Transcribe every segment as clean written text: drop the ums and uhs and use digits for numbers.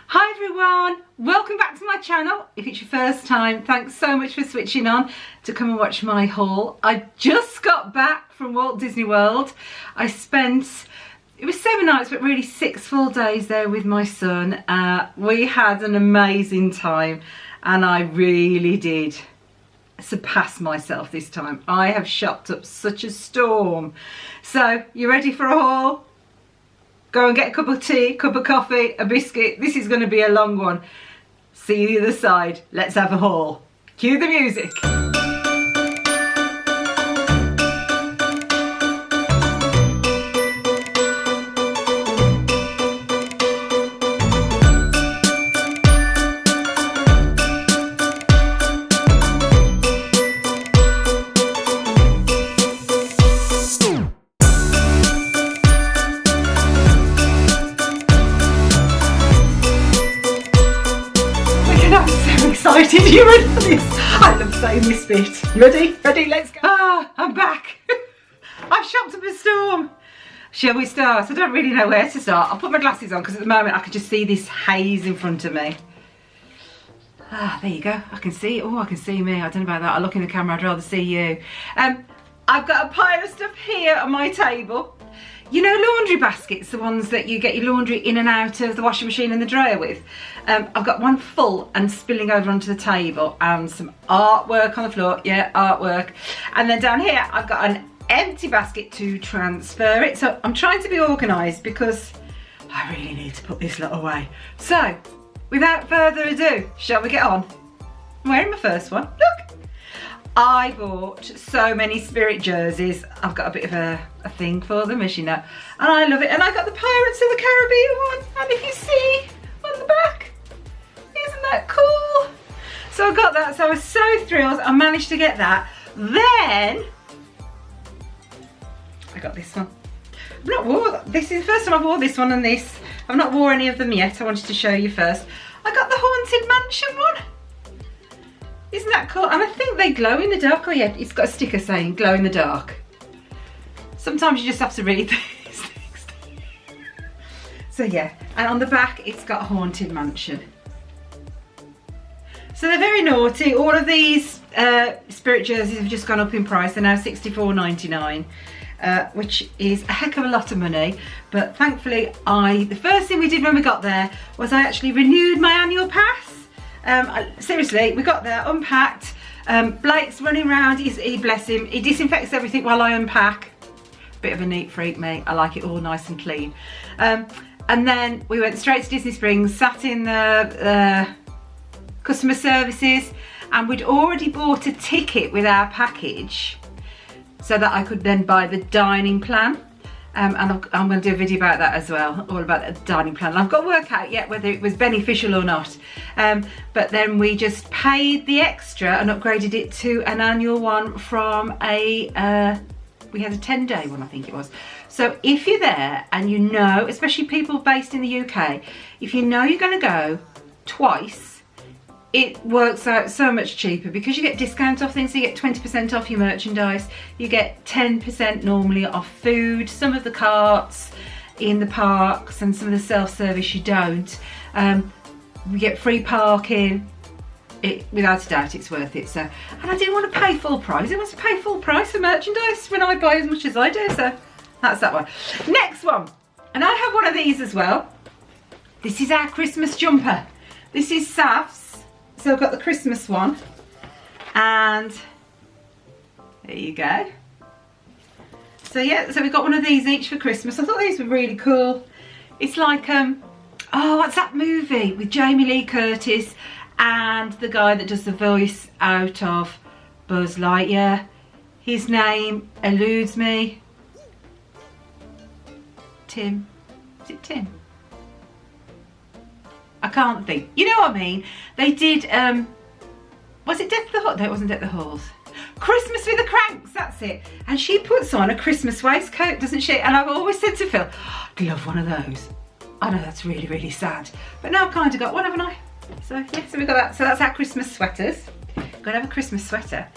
Hi everyone, welcome back to my channel. If it's your first time, thanks so much for switching on to come and watch my haul. I just got back from Walt Disney World. I spent, it was 7 nights, but really 6 full days there with my son. We had an amazing time and I really did surpass myself this time. I have shopped up such a storm. So, you ready for a haul? Go and get a cup of tea, cup of coffee, a biscuit. This is going to be a long one. See you the other side. Let's have a haul. Cue the music. Excited, you ready for this? I love saying this bit. Ready? Ready? Let's go. Ah, I'm back. I've shopped up a storm. Shall we start? I don't really know where to start. I'll put my glasses on because at the moment I can just see this haze in front of me. Ah, there you go. I can see. Oh, I can see me. I don't know about that. I look in the camera. I'd rather see you. I've got a pile of stuff here on my table. You know laundry baskets, the ones that you get your laundry in and out of the washing machine and the dryer with? I've got one full and spilling over onto the table and some artwork on the floor, yeah, artwork. And then down here, I've got an empty basket to transfer it. So I'm trying to be organised because I really need to put this lot away. So, without further ado, shall we get on? I'm wearing my first one, look. I bought so many Spirit jerseys. I've got a bit of a thing for them, as you know, and I love it. And I got the Pirates of the Caribbean one, and if you see on the back, isn't that cool? So I got that, so I was so thrilled. I managed to get that. Then I got this one. I've not wore, this is the first time I've wore this one and this. I've not wore any of them yet. I wanted to show you first. I got the Haunted Mansion one. Isn't that cool? And I think they glow in the dark. Oh yeah, it's got a sticker saying glow in the dark. Sometimes you just have to read these things. So yeah, and on the back it's got Haunted Mansion. So they're very naughty. All of these Spirit jerseys have just gone up in price. They're now $64.99, which is a heck of a lot of money. But thankfully, the first thing we did when we got there was I actually renewed my annual pass. Seriously, we got there, unpacked. Blake's running around, he bless him, he disinfects everything while I unpack. Bit of a neat freak, me. I like it all nice and clean. And then we went straight to Disney Springs, sat in the customer services, and we'd already bought a ticket with our package so that I could then buy the dining plan. And I'm going to do a video about that as well, all about the dining plan. I've got to work out yet whether it was beneficial or not. But then we just paid the extra and upgraded it to an annual one from we had a 10-day one, I think it was. So if you're there and you know, especially people based in the UK, if you know you're going to go twice, it works out so much cheaper because you get discount off things. So you get 20% off your merchandise, you get 10% normally off food, some of the carts in the parks and some of the self-service you don't. We get free parking. Without a doubt it's worth it. So, and I didn't want to pay full price. I want to pay full price for merchandise when I buy as much as I do. So that's that one. Next one, and I have one of these as well. This is our Christmas jumper. This is Saf's. So I've got the Christmas one, and there you go. So yeah, so we got one of these each for Christmas. I thought these were really cool. It's like, oh, what's that movie with Jamie Lee Curtis and the guy that does the voice out of Buzz Lightyear? His name eludes me. Tim, is it Tim? I can't think. You know what I mean? They did, was it Death the Halls? No, it wasn't Death the Halls. Christmas with the Cranks, that's it. And she puts on a Christmas waistcoat, doesn't she? And I've always said to Phil, I'd love one of those. I know that's really, really sad. But now I've kind of got one, haven't I? So yeah, so we've got that. So that's our Christmas sweaters. Got to have a Christmas sweater.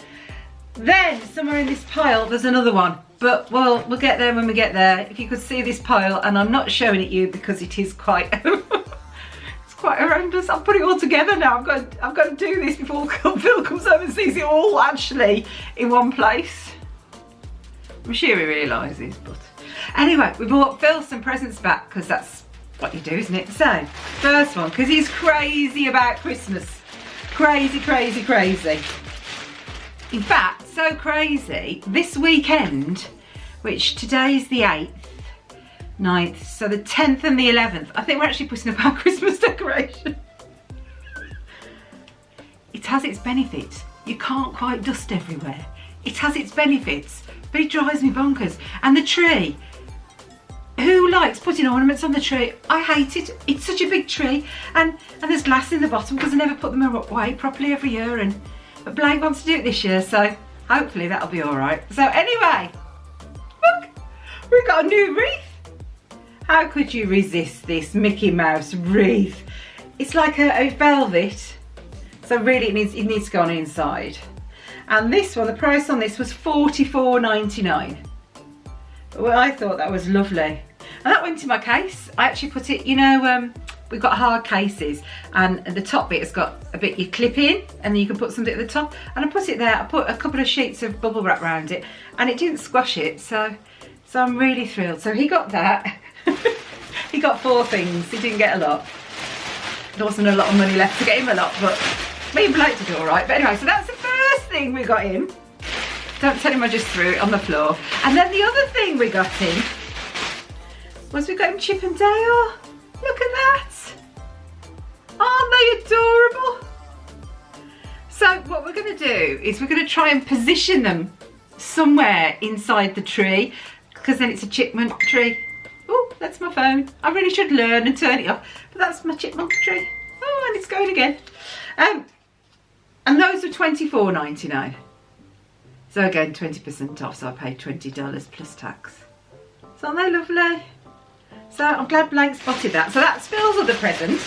Then somewhere in this pile there's another one, but well, we'll get there when we get there. If you could see this pile, and I'm not showing it you because it is quite it's quite horrendous. I've put it all together now. I've got to do this before Phil comes home and sees it all actually in one place. I'm sure he realises, but anyway, we bought Phil some presents back because that's what you do, isn't it? So, first one, because he's crazy about Christmas. Crazy, crazy, crazy. In fact, so crazy, this weekend, which today's the 8th, 9th, so the 10th and the 11th, I think we're actually putting up our Christmas decoration. It has its benefits. You can't quite dust everywhere. It has its benefits, but it drives me bonkers. And the tree, who likes putting ornaments on the tree? I hate it. It's such a big tree, and there's glass in the bottom because I never put them away properly every year, but Blake wants to do it this year, so hopefully that'll be all right. So anyway, look, we've got a new wreath. How could you resist this Mickey Mouse wreath? It's like a velvet, so really it needs to go on inside. And this one, the price on this was $44.99. Well, I thought that was lovely. And that went in my case. I actually put it, you know, we've got hard cases, and the top bit has got a bit you clip in, and then you can put something at the top. And I put it there. I put a couple of sheets of bubble wrap around it, and it didn't squash it. So I'm really thrilled. So he got that. He got 4 things. He didn't get a lot. There wasn't a lot of money left to get him a lot, but me and Blake did all right. But anyway, so that's the first thing we got him. Don't tell him I just threw it on the floor. And then the other thing we got him was we got him Chip and Dale. Look at that. Aren't they adorable? So what we're going to do is we're going to try and position them somewhere inside the tree, because then it's a chipmunk tree. Oh, that's my phone. I really should learn and turn it off, but that's my chipmunk tree. Oh, and it's going again. And those were $24.99. So again, 20% off, so I paid $20 plus tax. So aren't they lovely? So I'm glad Blake spotted that. So that's Phil's other present.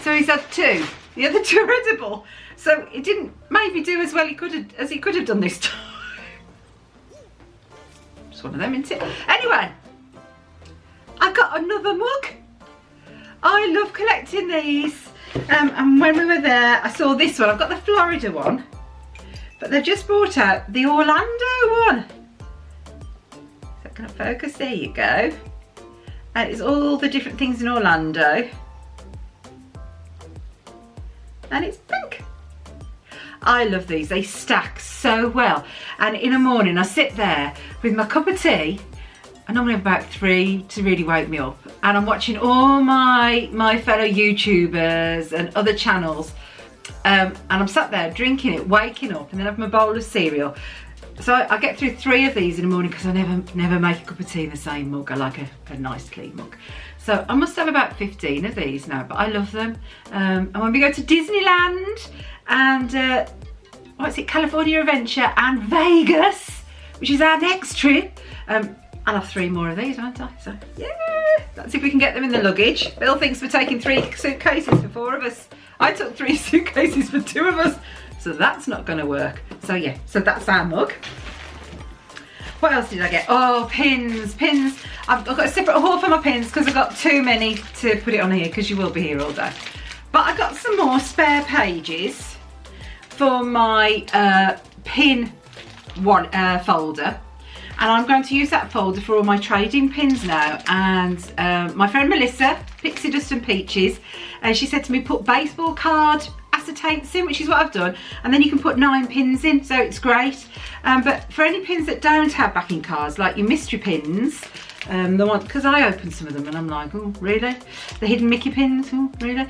So he's had 2. The other 2 are edible. So it didn't maybe do as well as he could have done this time. Just one of them, isn't it? Anyway, I got another mug. I love collecting these. And when we were there, I saw this one. I've got the Florida one, but they've just brought out the Orlando one. Is that going to focus? There you go. And it's all the different things in Orlando. And it's pink. I love these. They stack so well. And in the morning, I sit there with my cup of tea. I normally have about 3 to really wake me up. And I'm watching all my fellow YouTubers and other channels. And I'm sat there drinking it, waking up, and then have my bowl of cereal. So I get through 3 of these in the morning because I never make a cup of tea in the same mug. I like a nice clean mug. So I must have about 15 of these now, but I love them. And when we go to Disneyland and what's it, California Adventure and Vegas, which is our next trip, I'll have 3 more of these, won't I? So yeah, let's see if we can get them in the luggage. Bill thinks we're taking 3 suitcases for 4 of us. I took 3 suitcases for 2 of us, so that's not going to work. So yeah, so that's our mug. What else did I get? Oh, pins. I've got a separate haul for my pins because I've got too many to put it on here because you will be here all day. But I got some more spare pages for my pin folder. And I'm going to use that folder for all my trading pins now. And my friend Melissa, Pixie Dust and Peaches, she said to me, put baseball card acetates in, which is what I've done. And then you can put 9 pins in, so it's great. But for any pins that don't have backing cards, like your mystery pins, the one, because I opened some of them and I'm like, oh, really? The hidden Mickey pins, oh, really?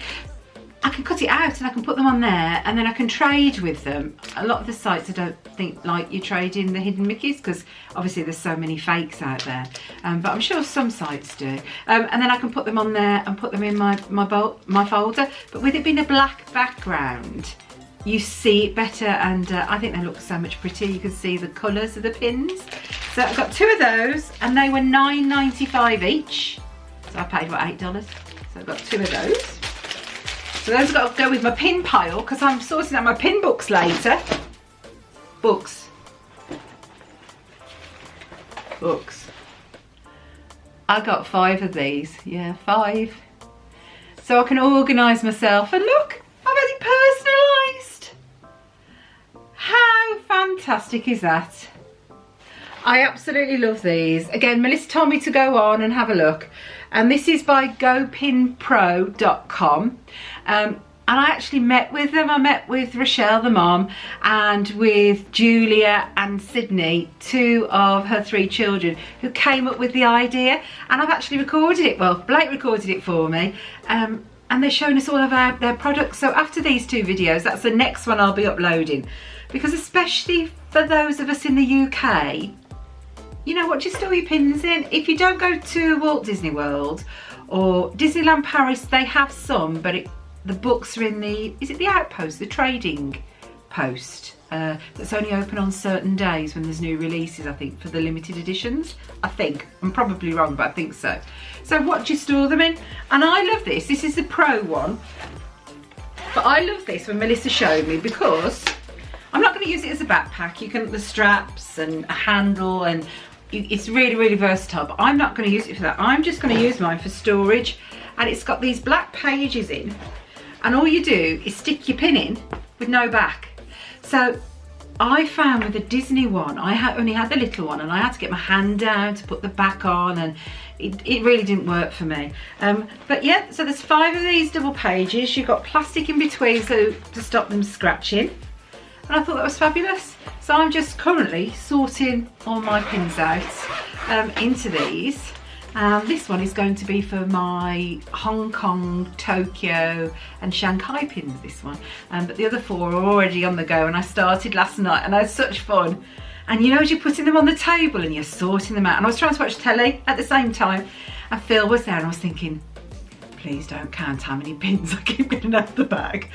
I can cut it out and I can put them on there, and then I can trade with them. A lot of the sites I don't think like you trade in the hidden Mickeys because obviously there's so many fakes out there, but I'm sure some sites do. And then I can put them on there and put them in my folder. But with it being a black background, you see it better, and I think they look so much prettier. You can see the colours of the pins. So I've got 2 of those, and they were $9.95 each. So I paid, what, $8? So I've got 2 of those. So those have got to go with my pin pile because I'm sorting out my pin books later. Books. I got 5 of these. Yeah, 5. so I can organise myself. And look, I've had it personalised. How fantastic is that? I absolutely love these. Again, Melissa told me to go on and have a look. And this is by gopinpro.com. And I actually met with them. I met with Rochelle, the mom, and with Julia and Sydney, 2 of her 3 children, who came up with the idea. And I've actually recorded it. Well, Blake recorded it for me. And they're showing us all of their products. So after these 2 videos, that's the next one I'll be uploading. Because especially for those of us in the UK, you know what, just store your pins in. If you don't go to Walt Disney World or Disneyland Paris, they have some, but the books are in the, is it the outpost, the trading post, that's only open on certain days when there's new releases, I think, for the limited editions. I think, I'm probably wrong, but I think so. So what do you store them in? And I love this. This is the Pro one. But I love this when Melissa showed me, because I'm not going to use it as a backpack. You can, the straps and a handle, and it's really, really versatile, but I'm not going to use it for that. I'm just going to use mine for storage. And it's got these black pages in, and all you do is stick your pin in with no back. So I found with the Disney one, I only had the little one, and I had to get my hand down to put the back on, and it really didn't work for me. But yeah, so there's 5 of these double pages. You've got plastic in between so to stop them scratching. And I thought that was fabulous. So I'm just currently sorting all my pins out into these. This one is going to be for my Hong Kong, Tokyo and Shanghai pins, this one. But the other 4 are already on the go, and I started last night and I had such fun. And you know, as you're putting them on the table and you're sorting them out, and I was trying to watch telly at the same time, and Phil was there, and I was thinking, please don't count how many pins I keep getting out of the bag.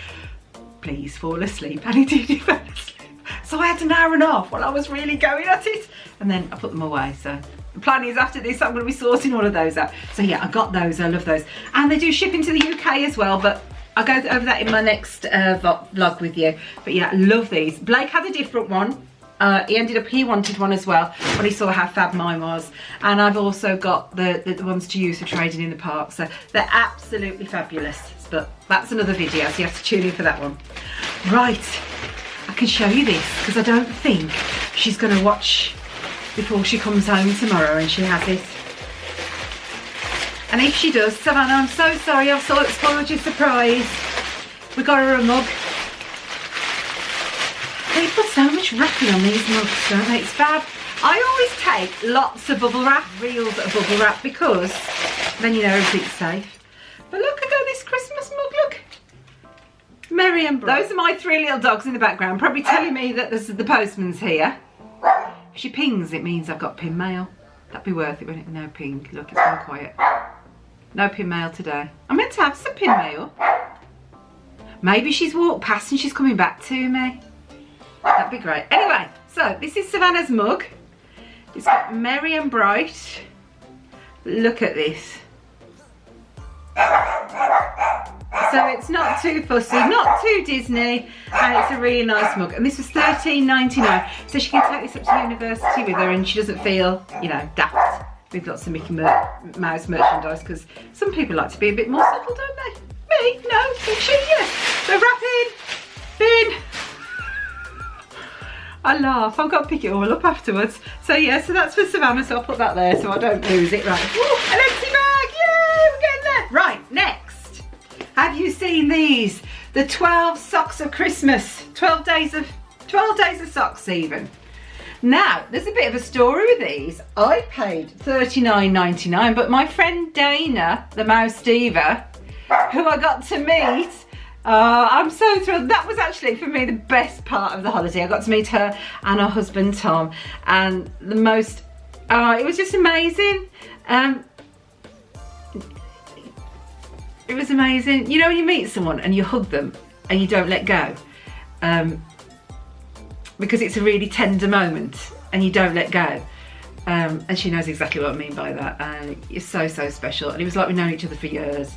Please fall asleep. And he did, he fell asleep. So I had an hour and a half while I was really going at it, and then I put them away. So the plan is after this I'm going to be sorting all of those out. So yeah, I got those, I love those. And they do ship into the UK as well, but I'll go over that in my next vlog with you. But yeah, I love these. Blake had a different one. He wanted one as well when he saw how fab mine was. And I've also got the ones to use for trading in the park. So they're absolutely fabulous. But that's another video, so you have to tune in for that one. Right, I can show you this, because I don't think she's going to watch before she comes home tomorrow and she has it. And if she does, Savannah, I'm so sorry, I've spoiled your surprise. We got her a mug. They put so much wrapping on these mugs, don't they? It's fab. I always take lots of bubble wrap, reels of bubble wrap, because then you know everything's safe. But look, I got this Christmas mug, look. Merry and bright. Those are my 3 little dogs in the background, probably telling me that the postman's here. If she pings, it means I've got pin mail. That'd be worth it, wouldn't it? No ping. Look, it's gone quiet. No pin mail today. I meant to have some pin mail. Maybe she's walked past and she's coming back to me. That'd be great. Anyway, so this is Savannah's mug. It's got Merry and Bright. Look at this. So it's not too fussy, not too Disney, and it's a really nice mug. And this was $13.99, so she can take this up to university with her, and she doesn't feel, you know, daft with lots of Mickey Mouse merchandise, because some people like to be a bit more subtle, don't they? Me? No, but she, yes. So wrap in, bin. I laugh, I've got to pick it all up afterwards. So yeah, so that's for Savannah, so I'll put that there so I don't lose it. Right, ooh, an empty bag, yay, we're getting there. Right, next. Have you seen these? The 12 socks of Christmas. 12 days of socks even. Now, there's a bit of a story with these. I paid $39.99, but my friend Dana, the Mouse Diva, who I got to meet, I'm so thrilled. That was actually, for me, the best part of the holiday. I got to meet her and her husband, Tom, and the most, it was just amazing. It was amazing. You know when you meet someone and you hug them and you don't let go, because it's a really tender moment and you don't let go. And she knows exactly what I mean by that. And it's so, so special. And it was like we've known each other for years.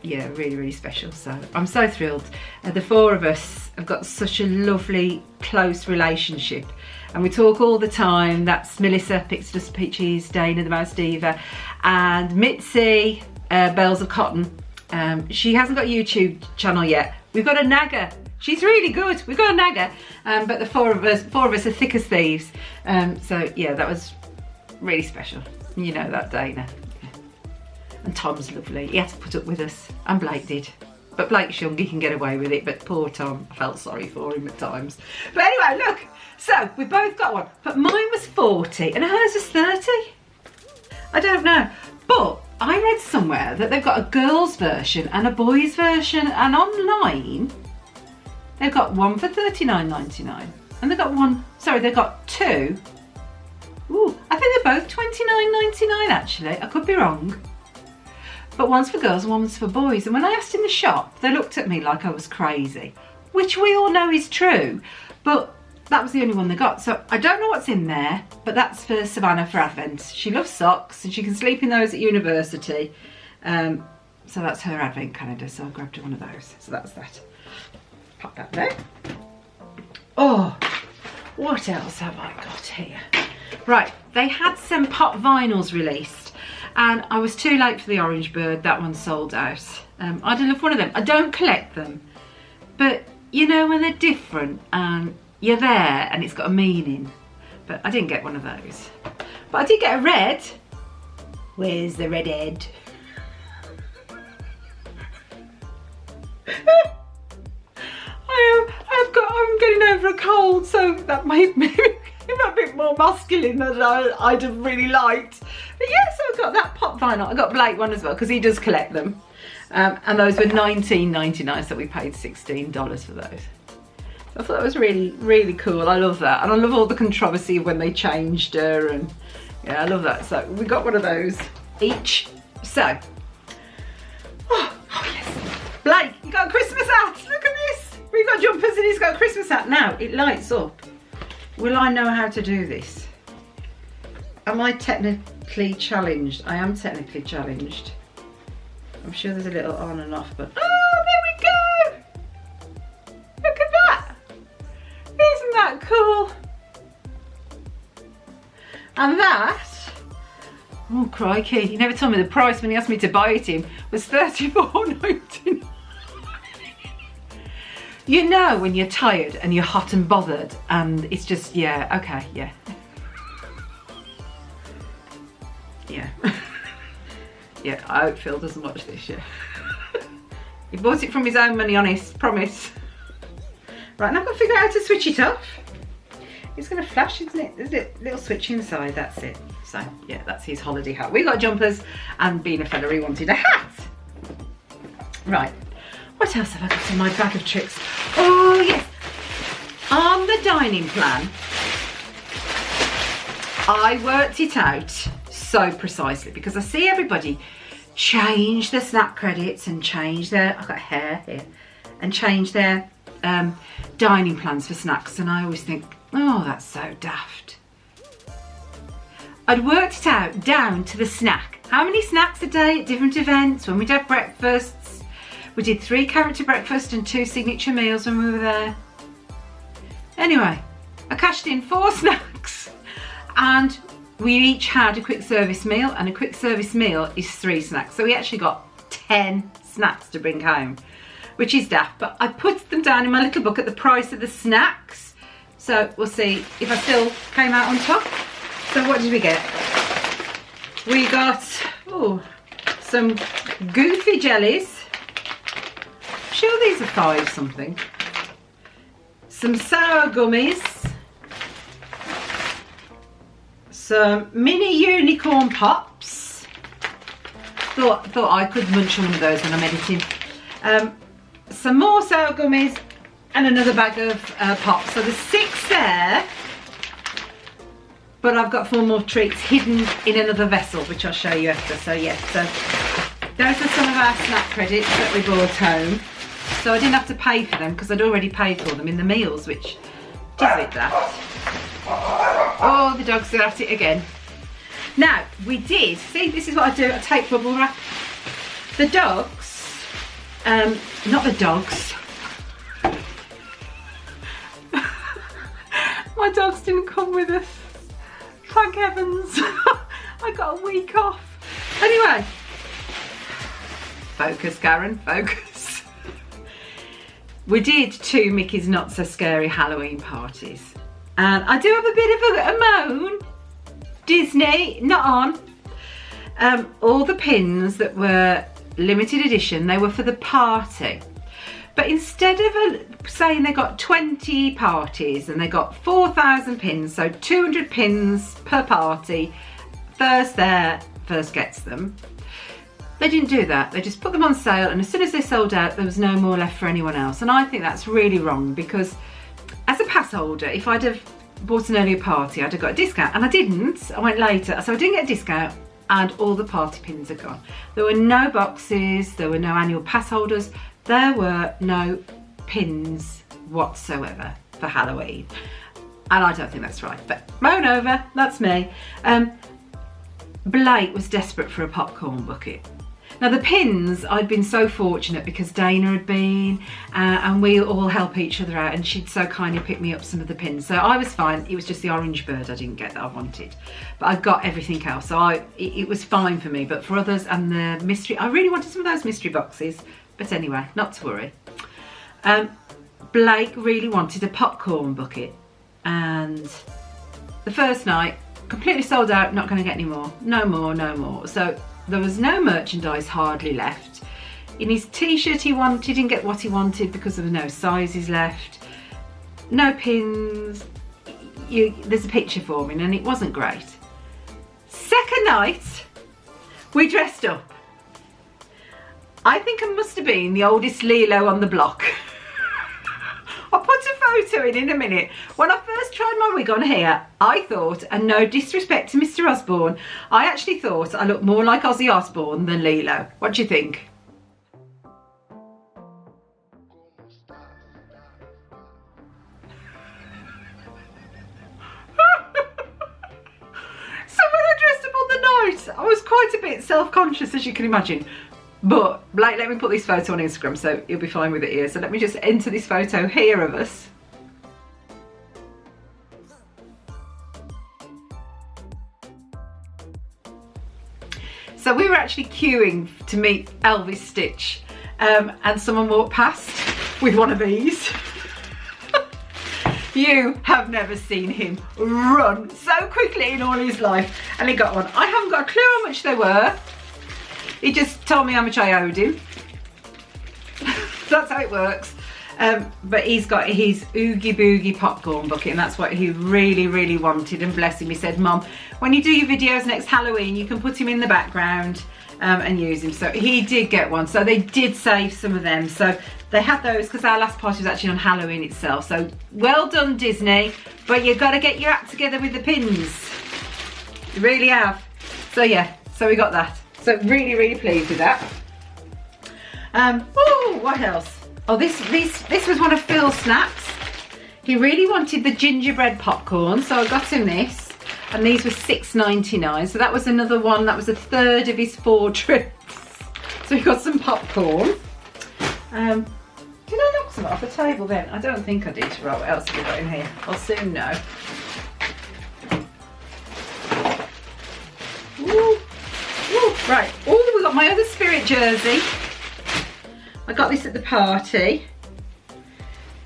Yeah, really, really special. So I'm so thrilled. The 4 of us have got such a lovely, close relationship. And we talk all the time. That's Melissa, Pixie Dust Peaches, Dana, the Mouse Diva, and Mitzi, Bells of Cotton, She hasn't got a YouTube channel yet. We've got a nagger. She's really good. We've got a nagger, but the four of us are thick as thieves. So yeah, that was really special. You know that, Dana. Yeah. And Tom's lovely. He had to put up with us, and Blake did. But Blake's young, he can get away with it. But poor Tom, I felt sorry for him at times. But anyway, look. So we both got one, but mine was 40 and hers was 30. I don't know, but I read somewhere that they've got a girls version and a boys version, and online they've got one for $39.99 and they've got one, sorry, they've got two. Ooh, I think they're both $29.99 actually, I could be wrong. But one's for girls and one's for boys. And when I asked in the shop, they looked at me like I was crazy, which we all know is true, but that was the only one they got. So I don't know what's in there, but that's for Savannah for Advent. She loves socks and she can sleep in those at university. So that's her Advent calendar. So I grabbed her one of those. So that's that. Pop that there. Oh, what else have I got here? Right, they had some pop vinyls released and I was too late for the Orange Bird. That one sold out. I'd love one of them. I don't collect them, but you know when they're different and you're there and it's got a meaning. But I didn't get one of those. But I did get a red. Where's the redhead? I'm getting over a cold, so that made me a bit more masculine than I'd have really liked. But yeah, so I got that pop vinyl. I got Blake one as well because he does collect them. And those were $19.99, so we paid $16 for those. I thought that was really, really cool. I love that. And I love all the controversy of when they changed her. And yeah, I love that. So we got one of those each. So, oh yes. Blake, you got a Christmas hat. Look at this. We've got jumpers and he's got a Christmas hat. Now, it lights up. Will I know how to do this? Am I technically challenged? I am technically challenged. I'm sure there's a little on and off, but oh, there we go. Look at that. Isn't that cool? And that, oh crikey, he never told me the price when he asked me to buy it in, was $34.99. You know when you're tired and you're hot and bothered and it's just, yeah, okay, yeah. Yeah. Yeah, I hope Phil doesn't watch this, yeah. He bought it from his own money, honest, promise. Right, now I've got to figure out how to switch it off. It's going to flash, isn't it? There's a little switch inside, that's it. So, yeah, that's his holiday hat. We got jumpers, and being a fella, he wanted a hat. Right, what else have I got in my bag of tricks? Oh, yes. On the dining plan, I worked it out so precisely because I see everybody change their snap credits and change their, I've got hair here, and change their dining plans for snacks, and I always think, oh, that's so daft. I'd worked it out down to the snack. How many snacks a day at different events, when we'd have breakfasts. We did 3 character breakfast and 2 signature meals when we were there. Anyway, I cashed in 4 snacks and we each had a quick service meal, and a quick service meal is 3 snacks. So we actually got 10 snacks to bring home, which is daft, but I put them down in my little book at the price of the snacks. So we'll see if I still came out on top. So what did we get? We got, oh, some goofy jellies. I'm sure these are 5 something. Some sour gummies. Some mini unicorn pops. Thought I could munch on one of those when I'm editing. Some more sour gummies and another bag of pops. So there's 6 there. But I've got 4 more treats hidden in another vessel, which I'll show you after. So yeah, so those are some of our snack credits that we brought home. So I didn't have to pay for them because I'd already paid for them in the meals, which is a bit daft. Oh, the dogs are at it again. Now, we did, see, this is what I do, I take bubble wrap. The dogs, not the dogs. My dogs didn't come with us. Thank heavens. I got a week off. Anyway, Focus, Karen, focus. We did 2 Mickey's Not So Scary Halloween parties. And I do have a bit of a moan. Disney, not on. All the pins that were limited edition, they were for the party. But instead of saying they got 20 parties and they got 4,000 pins, so 200 pins per party, first there, first gets them. They didn't do that. They just put them on sale, and as soon as they sold out, there was no more left for anyone else. And I think that's really wrong, because as a pass holder, if I'd have bought an earlier party, I'd have got a discount, and I didn't. I went later, so I didn't get a discount, and all the party pins are gone. There were no boxes, there were no annual pass holders, there were no pins whatsoever for Halloween. And I don't think that's right, but moan over, that's me. Blake was desperate for a popcorn bucket. Now the pins, I'd been so fortunate because Dana had been and we all help each other out, and she'd so kindly picked me up some of the pins. So I was fine. It was just the orange bird I didn't get that I wanted. But I got everything else. So it was fine for me. But for others and the mystery, I really wanted some of those mystery boxes. But anyway, not to worry. Blake really wanted a popcorn bucket. And the first night, completely sold out, not going to get any more. No more, no more. So there was no merchandise hardly left. In his t-shirt he didn't get what he wanted because there were no sizes left. No pins. There's a picture for me, and it wasn't great. Second night, we dressed up. I think I must have been the oldest Lilo on the block. I'll put a photo in a minute. When I first tried my wig on here, I thought, and no disrespect to Mr. Osborne, I actually thought I looked more like Ozzy Osbourne than Lilo. What do you think? So when I dressed up on the night, I was quite a bit self-conscious, as you can imagine. But Blake let me put this photo on Instagram, so you'll be fine with it here. So let me just enter this photo here of us. So we were actually queuing to meet Elvis Stitch, and someone walked past with one of these. You have never seen him run so quickly in all his life, and he got one. I haven't got a clue how much they were. He just told me how much I owed him. That's how it works. But he's got his Oogie Boogie popcorn bucket, and that's what he really, really wanted. And bless him, he said, Mum, when you do your videos next Halloween, you can put him in the background and use him. So he did get one. So they did save some of them. So they had those because our last party was actually on Halloween itself. So well done, Disney. But you've got to get your act together with the pins. You really have. So yeah, so we got that. So really, really pleased with that. Oh, what else? Oh, this was one of Phil's snacks. He really wanted the gingerbread popcorn, so I got him this. And these were $6.99. So that was another one. That was a third of his 4 trips. So he got some popcorn. Did I knock some off the table then? I don't think I did. Right, what else have we got in here? I'll soon know. Ooh. Ooh, right. Oh, we got my other Spirit jersey. I got this at the party.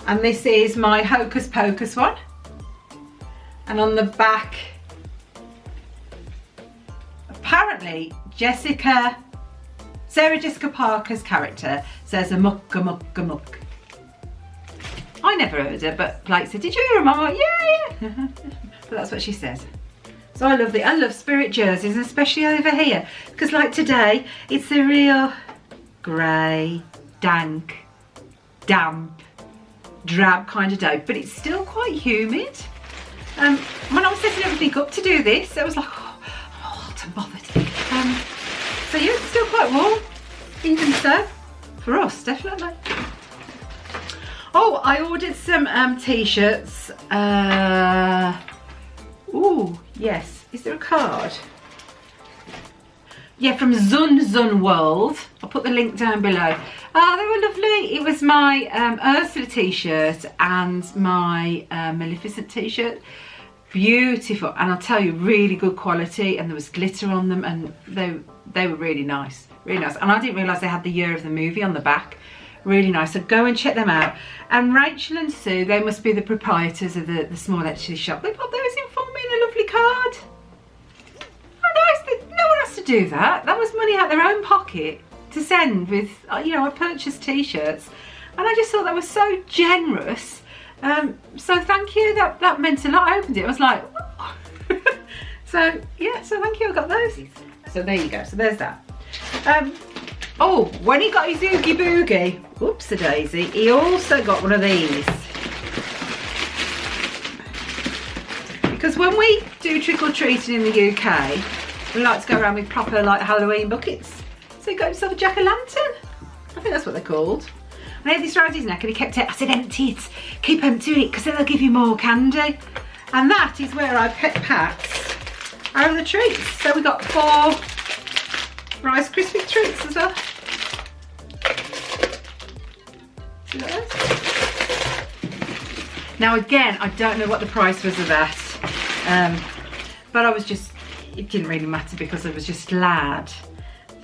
And this is my Hocus Pocus one. And on the back, apparently Sarah Jessica Parker's character says a mucka mucka muck. I never heard her, but Blake said, did you hear her, Mum? I went, yeah. But that's what she says. So I love Spirit jerseys, and especially over here, because like today, it's a real grey, dank, damp, drab kind of day, but it's still quite humid. When I was setting everything up to do this, I was like, oh, I'm hot and bothered. So yeah, it's still quite warm, even so, for us, definitely. Oh, I ordered some t-shirts. Ooh, yes. Is there a card? Yeah, from Zun World. I'll put the link down below. Oh, they were lovely. It was my Ursula t-shirt and my Maleficent t-shirt. Beautiful. And I'll tell you, really good quality. And there was glitter on them, and they were really nice. really nice. And I didn't realise they had the year of the movie on the back. Really nice, so go and check them out. And Rachel and Sue, they must be the proprietors of the small electricity shop. They put those in for me in a lovely card. How nice, that no one has to do that. That was money out their own pocket to send with, you know, I purchased t-shirts. And I just thought that was so generous. So thank you, that meant a lot. I opened it, I was like, oh. So yeah, so thank you, I got those. So there you go, so there's that. Oh, when he got his Oogie Boogie, whoops-a-daisy, he also got one of these. Because when we do trick-or-treating in the UK, we like to go around with proper like Halloween buckets. So he got himself a jack-o'-lantern. I think that's what they're called. And he had this around his neck and he kept it, I said empty it, keep emptying it because then they'll give you more candy. And that is where I pick packs out of the treats. So we got 4 Rice Krispie treats as well. See those? Now again, I don't know what the price was of that, but I was just, it didn't really matter because I was just glad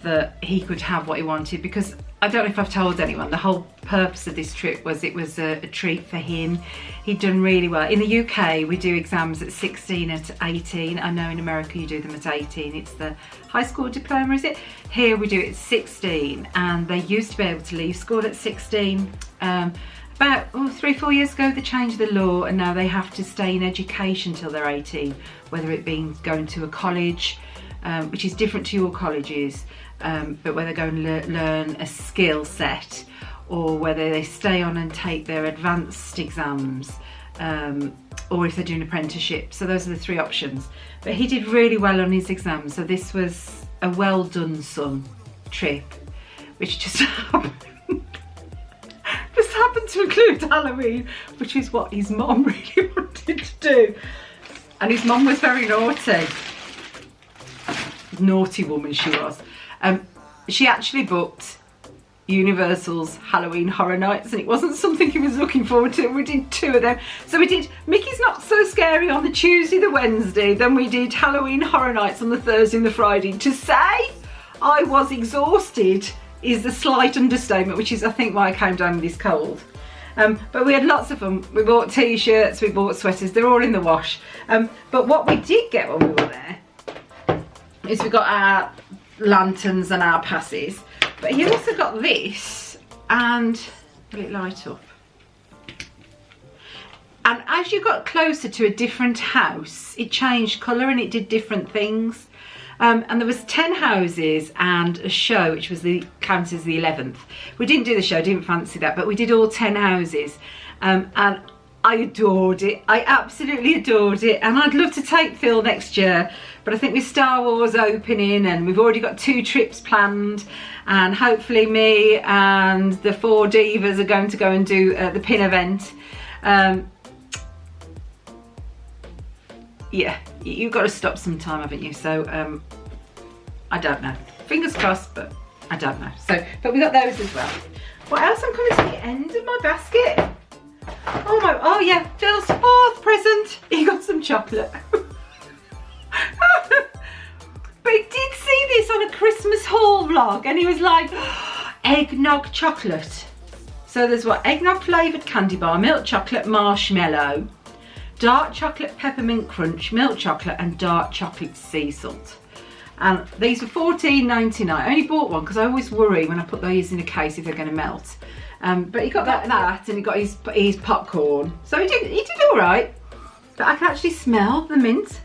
that he could have what he wanted, because I don't know if I've told anyone, the whole purpose of this trip was it was a treat for him. He'd done really well. In the UK, we do exams at 16, at 18. I know in America you do them at 18. It's the high school diploma, is it? Here we do it at 16, and they used to be able to leave school at 16. About 3-4 years ago, they changed the law, and now they have to stay in education till they're 18, whether it being going to a college, which is different to your colleges, but whether they go and learn a skill set, or whether they stay on and take their advanced exams, or if they're doing apprenticeship. So those are the 3 options. But he did really well on his exams, so this was a well done son trip, which just happened to include Halloween, which is what his mum really wanted to do. And his mum was very naughty. Naughty woman she was. She actually booked Universal's Halloween Horror Nights, and it wasn't something he was looking forward to. We did 2 of them. So we did Mickey's Not So Scary on the Tuesday, the Wednesday, then we did Halloween Horror Nights on the Thursday and the Friday. To say I was exhausted is a slight understatement, which is I think why I came down with this cold. But we had lots of fun. We bought t-shirts, we bought sweaters, they're all in the wash. But what we did get when we were there is we got our lanterns and our passes, but he also got this, and will it light up? And as you got closer to a different house, it changed colour and it did different things. And there was 10 houses and a show, which was counted as the 11th. We didn't do the show, didn't fancy that, but we did all 10 houses. And I adored it. I absolutely adored it. And I'd love to take Phil next year, but I think with Star Wars opening, and we've already got 2 trips planned, and hopefully me and the 4 divas are going to go and do the pin event. Yeah, you've got to stop sometime, haven't you? So I don't know. Fingers crossed, but I don't know. So, but we got those as well. What else? I'm coming to the end of my basket. Oh yeah, Phil's 4th present. He got some chocolate. But he did see this on a Christmas haul vlog, and he was like, eggnog chocolate. So there's what? Eggnog flavoured candy bar, milk chocolate marshmallow, dark chocolate peppermint crunch, milk chocolate, and dark chocolate sea salt. And these were $14.99. I only bought one because I always worry when I put these in a case if they're going to melt. But he got that, and he got his popcorn. So he did all right. But I can actually smell the mint,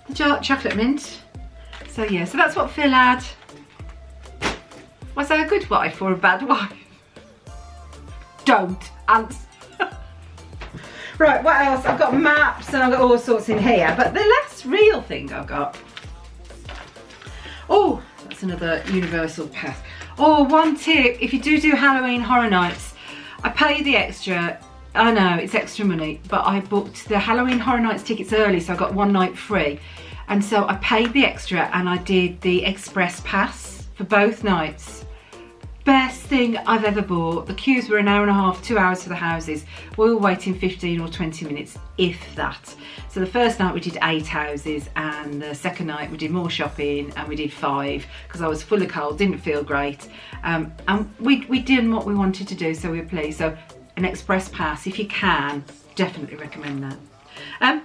the dark chocolate mint. So yeah, so that's what Phil had. Was I a good wife or a bad wife? Don't answer. Right, what else? I've got maps and I've got all sorts in here. But the last real thing I've got. Oh, that's another Universal pass. Oh, one tip, if you do Halloween Horror Nights, I pay the extra. I know, it's extra money, but I booked the Halloween Horror Nights tickets early, so I got 1 night free. And so I paid the extra and I did the express pass for both nights. best thing I've ever bought. The queues were an hour and a half, 2 hours for the houses. We were waiting 15 or 20 minutes, if that. So the first night we did 8 houses, and the second night we did more shopping, and we did 5 because I was full of cold, didn't feel great. And we did what we wanted to do, so we were pleased. So an express pass, if you can, definitely recommend that.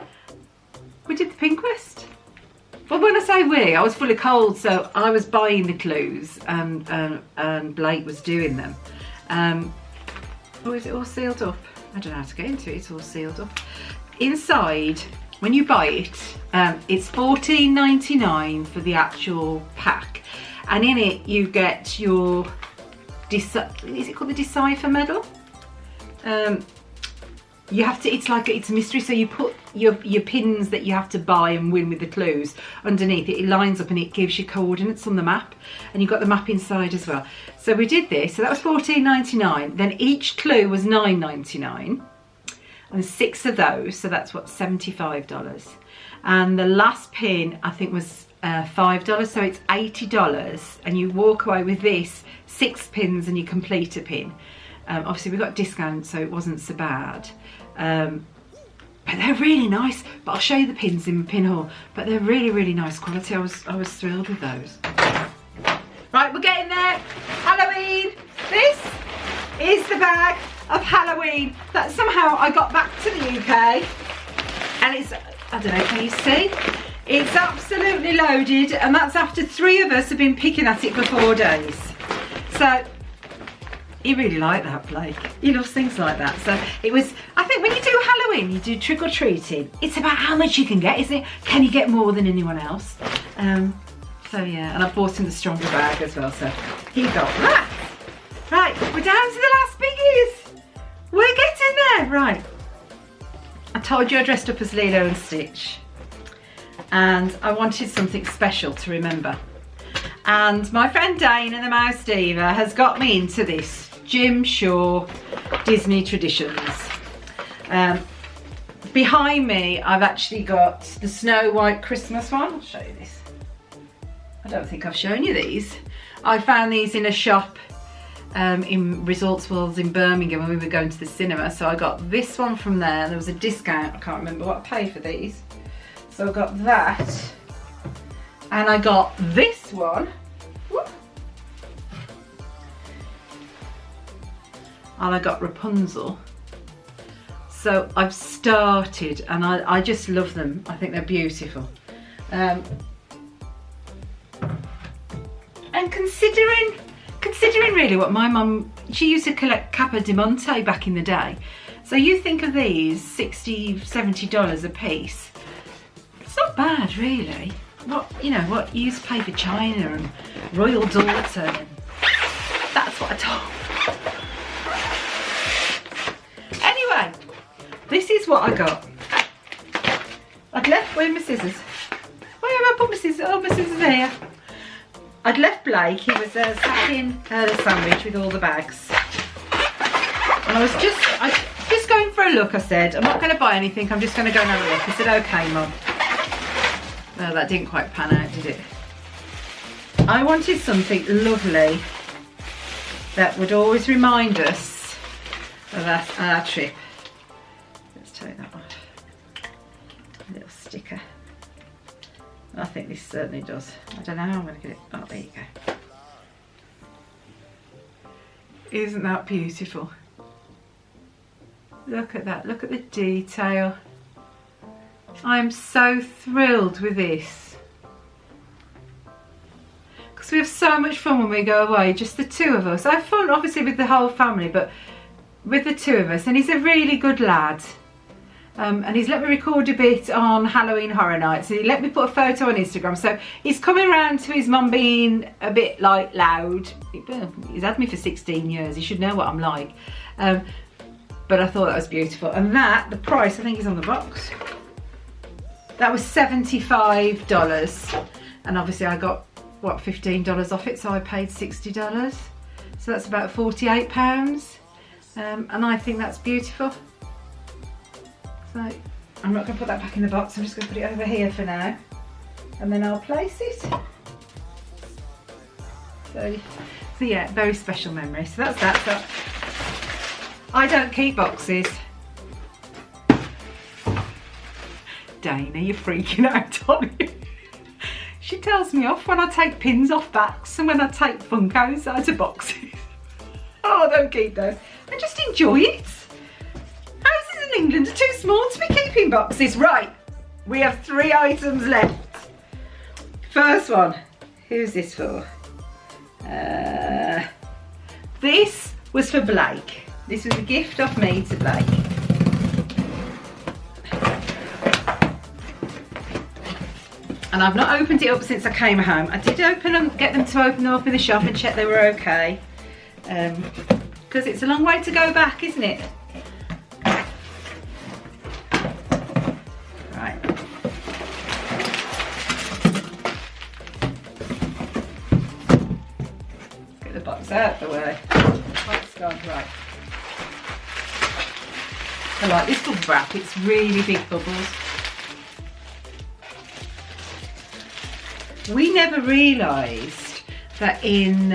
We did the Pinquest. Well, when I say we, I was full of cold, so I was buying the clues, and Blake was doing them. Oh, is it all sealed up? I don't know how to get into it. It's all sealed up. Inside, when you buy it, it's $14.99 for the actual pack, and in it you get your is it called the Decipher medal? You have to, it's a mystery, so you put your pins that you have to buy and win with the clues underneath it. It lines up and it gives you coordinates on the map, and you've got the map inside as well. So we did this, so that was $14.99. Then each clue was $9.99, and 6 of those, so that's what, $75. And the last pin I think was $5, so it's $80, and you walk away with this 6 pins and you complete a pin. Obviously we got discount, so it wasn't so bad. But they're really nice. But I'll show you the pins in my pin haul. But they're really, really nice quality. I was thrilled with those. Right, we're getting there. Halloween. This is the bag of Halloween that somehow I got back to the UK. And it's, I don't know, can you see? It's absolutely loaded, and that's after 3 of us have been picking at it for 4 days. So he really liked that, Blake. He loves things like that. So it was, I think when you do Halloween, you do trick-or-treating, it's about how much you can get, isn't it? Can you get more than anyone else? So yeah, and I bought him the stronger bag as well, so he got that. Right, we're down to the last biggies. We're getting there. Right, I told you I dressed up as Lilo and Stitch, and I wanted something special to remember. And my friend Dane and the Mouse Diva has got me into this Jim Shaw Disney Traditions. Behind me I've actually got the Snow White Christmas one. I'll show you this. I don't think I've shown you these. I found these in a shop in Resorts World in Birmingham when we were going to the cinema. So I got this one from there. There was a discount. I can't remember what I paid for these. So I got that. And I got this one. Whoop. And I got Rapunzel. So I've started, and I just love them. I think they're beautiful. And considering really what my mum, she used to collect Capo di Monte back in the day. So you think of these, $60, $70 a piece. It's not bad, really. What you used to pay for China and Royal Daughter, and that's what I told. Anyway, this is what I got. I'd left, where are my scissors? Where have I put my scissors? Oh, my scissors are here. I'd left Blake, he was sat in the sandwich with all the bags. And I was just going for a look, I said. I'm not going to buy anything, I'm just going to go and have a look. I said, okay, Mum. No, that didn't quite pan out, did it? I wanted something lovely that would always remind us of our trip. Let's take that off. A little sticker. I think this certainly does. I don't know how I'm going to get it. Oh, there you go. Isn't that beautiful? Look at that. Look at the detail. I'm so thrilled with this. Because we have so much fun when we go away, just the 2 of us. I have fun obviously with the whole family, but with the 2 of us. And he's a really good lad. And he's let me record a bit on Halloween Horror Nights, and he let me put a photo on Instagram. So he's coming around to his mum being a bit like loud. He's had me for 16 years, he should know what I'm like. But I thought that was beautiful. And that, the price, I think is on the box. That was $75. And obviously I got, what, $15 off it, so I paid $60. So that's about £48. And I think that's beautiful. So I'm not going to put that back in the box, I'm just going to put it over here for now, and then I'll place it. So So yeah, very special memory. So that's that. So I don't keep boxes. Dana, you're freaking out on me. She tells me off when I take pins off backs and when I take Funkos out of boxes. Oh, I don't keep those. I just enjoy it. Houses in England are too small to be keeping boxes. Right, we have 3 items left. First one, who's this for? This was for Blake. This was a gift off me to Blake. And I've not opened it up since I came home. I did open them, get them to open them up in the shop and check they were okay. Because it's a long way to go back, isn't it? Right. Let's get the box out of the way. Box gone, right. I like this bubble wrap, it's really big bubbles. We never realised that in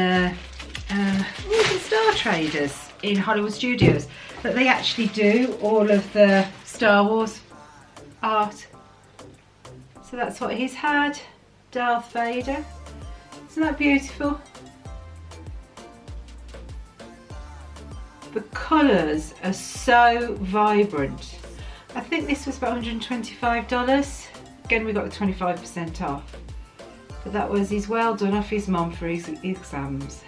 Star Traders in Hollywood Studios that they actually do all of the Star Wars art. So that's what he's had, Darth Vader. Isn't that beautiful? The colours are so vibrant. I think this was about $125. Again, we got the 25% off. But that was his well done off his mum for his exams.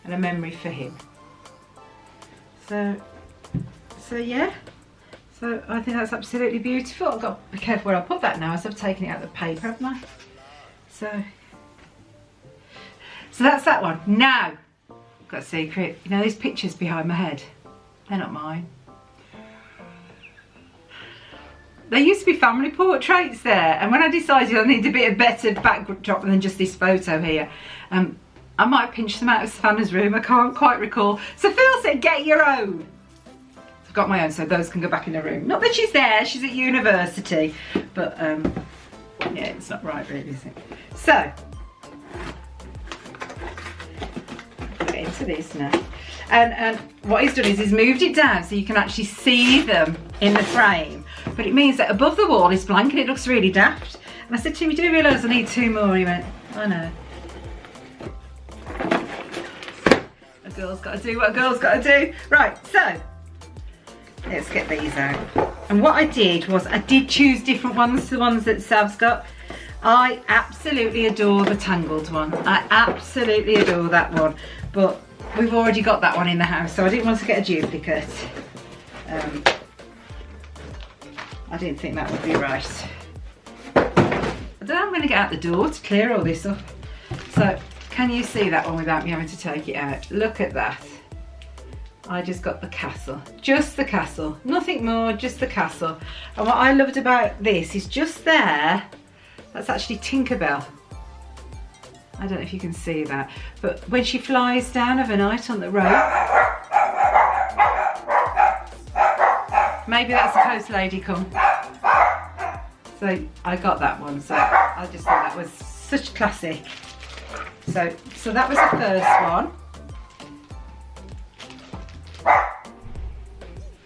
And a memory for him. So yeah. So I think that's absolutely beautiful. I've got to be careful where I put that now as I've taken it out of the paper, haven't I? So that's that one. Now, I've got a secret. You know these pictures behind my head? They're not mine. There used to be family portraits there, and when I decided I needed a bit of better backdrop than just this photo here, I might have pinched them out of Savannah's room, I can't quite recall. So Phil said, get your own. I've got my own, so those can go back in the room. Not that she's there, she's at university, but yeah, it's not right really, is it? So, get into this now. And what he's done is he's moved it down so you can actually see them in the frame. But it means that above the wall is blank and it looks really daft. And I said to him, you do realise I need 2 more? He went, I know. A girl's got to do what a girl's got to do. Right, so let's get these out. And what I did was I did choose different ones to the ones that Sav's got. I absolutely adore the Tangled one. I absolutely adore that one. But we've already got that one in the house, so I didn't want to get a duplicate. I didn't think that would be right. I don't know how I'm going to get out the door to clear all this up. So, can you see that one without me having to take it out? Look at that. I just got the castle. Just the castle. Nothing more, just the castle. And what I loved about this is just there, that's actually Tinkerbell. I don't know if you can see that, but when she flies down overnight on the rope, maybe that's the post lady come. So I got that one, so I just thought that was such classic. So that was the first one.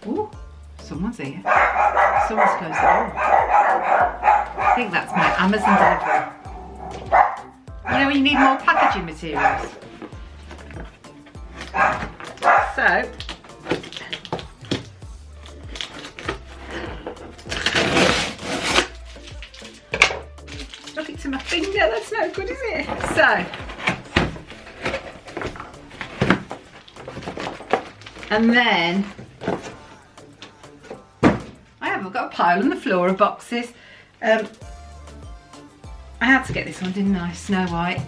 Ooh, someone's here. Someone's closed the door. I think that's my Amazon delivery. You know when you need more packaging materials. So, stuck it to my finger, that's no good, is it? So, and then, I've got a pile on the floor of boxes. I had to get this one, didn't I? Snow White.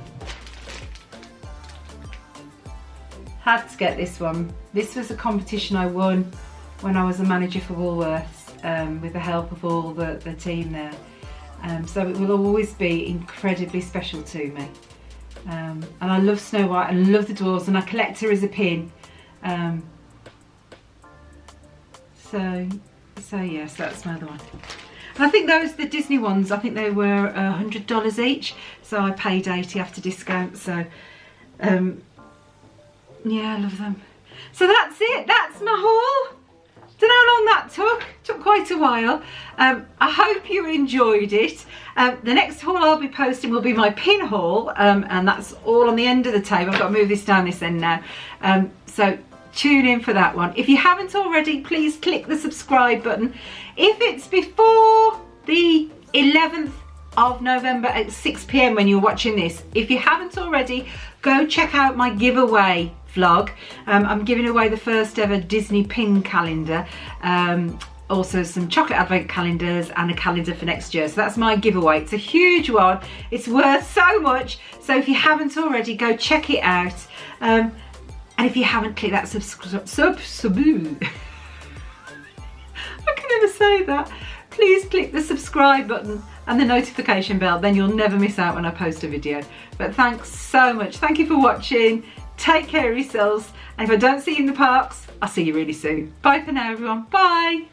Had to get this one. This was a competition I won when I was a manager for Woolworths with the help of all the team there. So it will always be incredibly special to me. And I love Snow White and love the dwarves, and I collect her as a pin. So yes, that's another one. And I think those, the Disney ones, I think they were $100 each. So I paid $80 after discount. So Yeah, I love them. So that's it. That's my haul. Don't know how long that took quite a while. I hope you enjoyed it. The next haul I'll be posting will be my pin haul, and that's all on the end of the table. I've got to move this down this end now. So tune in for that one. If you haven't already, please click the subscribe button. If it's before the 11th of November at 6 p.m. when you're watching this, if you haven't already, go check out my giveaway vlog. I'm giving away the first ever Disney pin calendar, also some chocolate advent calendars and a calendar for next year. So that's my giveaway. It's a huge one. It's worth so much. So if you haven't already, go check it out. And if you haven't clicked that I can never say that. Please click the subscribe button and the notification bell, then you'll never miss out when I post a video. But thanks so much. Thank you for watching. Take care of yourselves. And if I don't see you in the parks, I'll see you really soon. Bye for now, everyone. Bye.